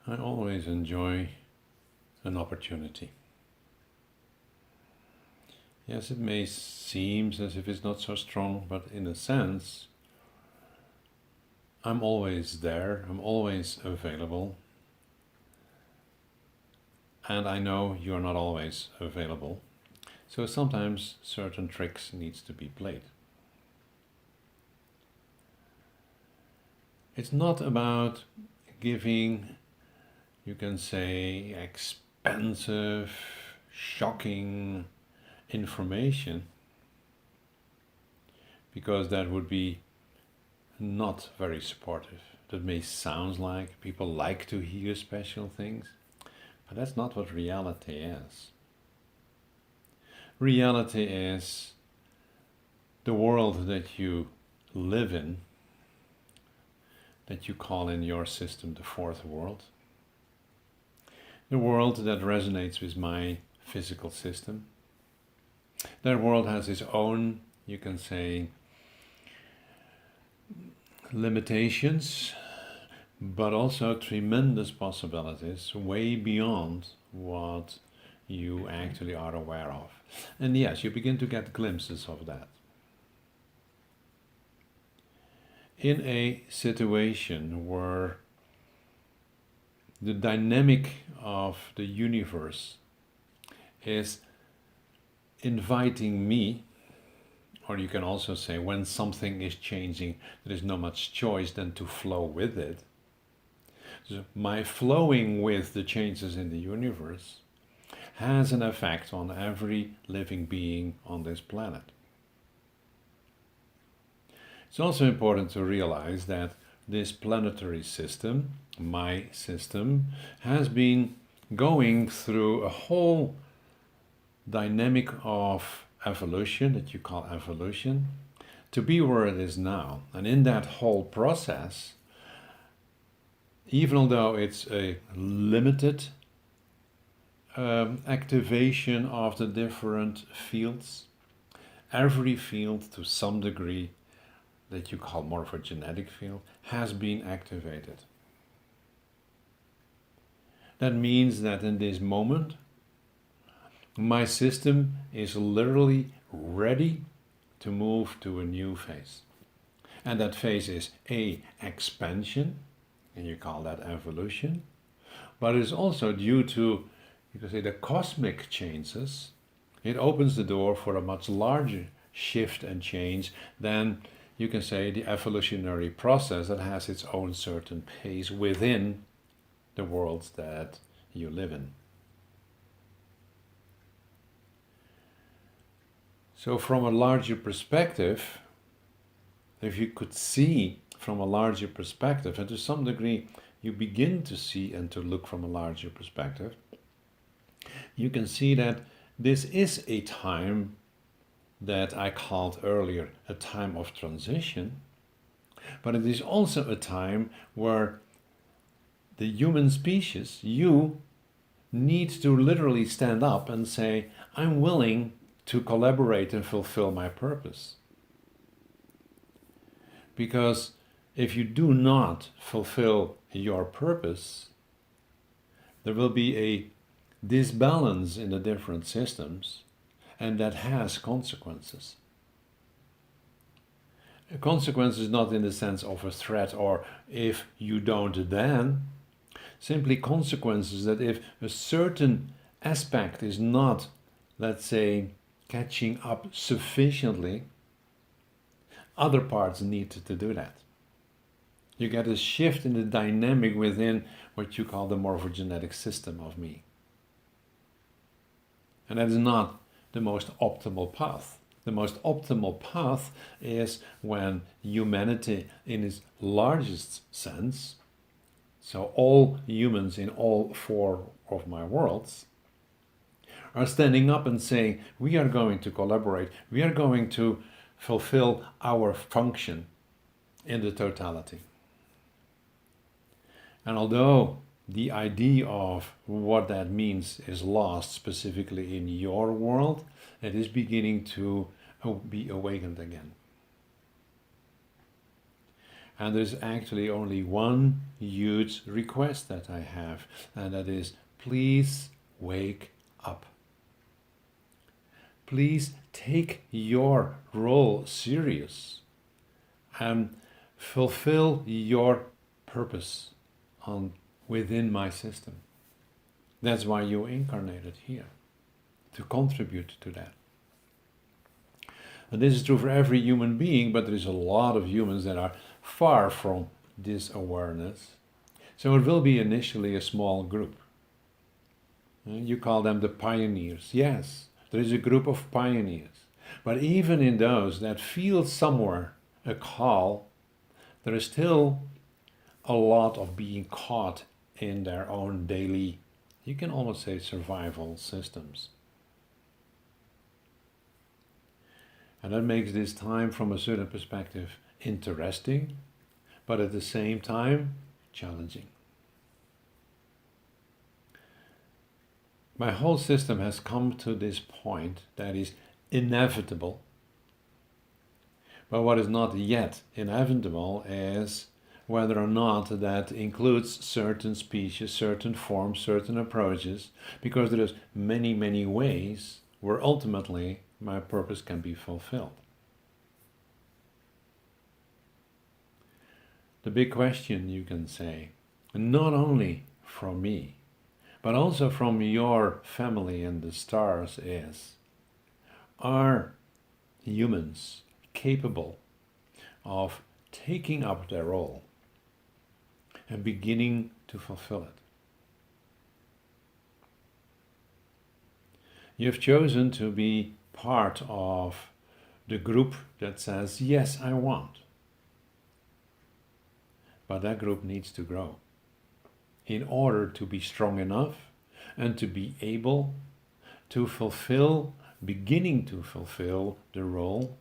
I always enjoy an opportunity. Yes, it may seem as if it's not so strong, but in a sense, I'm always there, I'm always available, and I know you're not always available. So sometimes certain tricks needs to be played. It's not about giving, you can say, expensive, shocking information, because that would be not very supportive. That may sound like people like to hear special things, but that's not what reality is. Reality is the world that you live in, that you call in your system the fourth world. The world that resonates with my physical system. That world has its own, you can say, limitations, but also tremendous possibilities way beyond what you actually are aware of. And yes, you begin to get glimpses of that. In a situation where the dynamic of the universe is inviting me, or you can also say when something is changing, there is no much choice than to flow with it. So my flowing with the changes in the universe has an effect on every living being on this planet. It's also important to realize that this planetary system, my system, has been going through a whole dynamic of evolution that you call evolution to be where it is now. And in that whole process, even though it's a limited activation of the different fields, every field to some degree that you call morphogenetic field has been activated. That means that in this moment, my system is literally ready to move to a new phase. And that phase is A, expansion, and you call that evolution, but it's also due to, you could say, the cosmic changes. It opens the door for a much larger shift and change than, you can say, the evolutionary process that has its own certain pace within the worlds that you live in. So from a larger perspective, if you could see from a larger perspective, and to some degree you begin to see and to look from a larger perspective, you can see that this is a time that I called earlier a time of transition, but it is also a time where the human species, you, need to literally stand up and say, I'm willing to collaborate and fulfill my purpose. Because if you do not fulfill your purpose, there will be a disbalance in the different systems, and that has consequences. Consequences not in the sense of a threat or if you don't then, simply consequences that if a certain aspect is not, let's say, catching up sufficiently, other parts need to do that. You get a shift in the dynamic within what you call the morphogenetic system of me. And that is not the most optimal path. The most optimal path is when humanity in its largest sense, so all humans in all four of my worlds, are standing up and saying, we are going to collaborate, we are going to fulfill our function in the totality. And although the idea of what that means is lost specifically in your world, it is beginning to be awakened again. And there's actually only one huge request that I have, and that is, please wake up. Please take your role serious and fulfill your purpose within my system. That's why you incarnated here, to contribute to that. And this is true for every human being, but there is a lot of humans that are far from this awareness. So it will be initially a small group. You call them the pioneers. Yes, there is a group of pioneers. But even in those that feel somewhere a call, there is still a lot of being caught in their own daily, you can almost say, survival systems. And that makes this time from a certain perspective interesting, but at the same time challenging. My whole system has come to this point that is inevitable. But what is not yet inevitable is whether or not that includes certain species, certain forms, certain approaches, because there is many, many ways where ultimately my purpose can be fulfilled. The big question, you can say, not only from me, but also from your family and the stars, is, are humans capable of taking up their role and beginning to fulfill it? You've chosen to be part of the group that says, yes, I want. But that group needs to grow in order to be strong enough and to be able to fulfill, beginning to fulfill the role,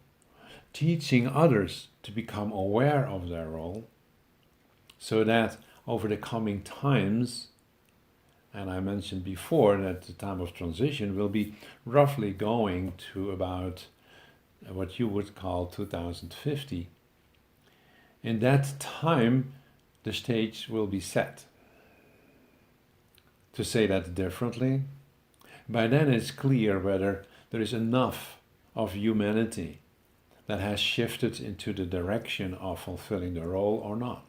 teaching others to become aware of their role, so that over the coming times, and I mentioned before that the time of transition will be roughly going to about what you would call 2050. In that time, the stage will be set. To say that differently, by then it's clear whether there is enough of humanity that has shifted into the direction of fulfilling the role or not.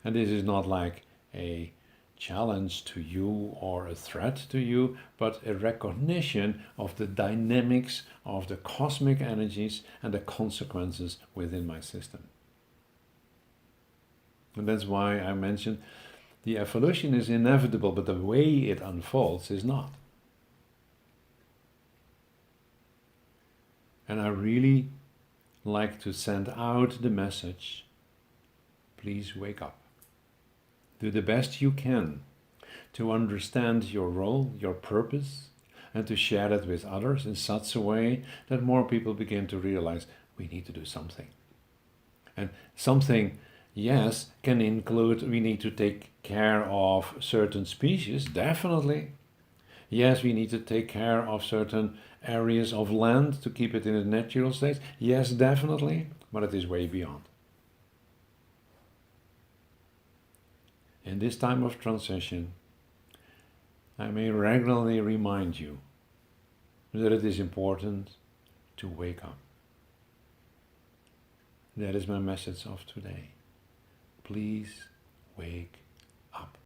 And this is not like a challenge to you or a threat to you, but a recognition of the dynamics of the cosmic energies and the consequences within my system. And that's why I mentioned the evolution is inevitable, but the way it unfolds is not. And I really like to send out the message, please wake up. Do the best you can to understand your role, your purpose, and to share that with others in such a way that more people begin to realize we need to do something. And something, yes, can include we need to take care of certain species, definitely. Yes, we need to take care of certain areas of land to keep it in a natural state. Yes, definitely, but it is way beyond. In this time of transition, I may regularly remind you that it is important to wake up. That is my message of today. Please wake up.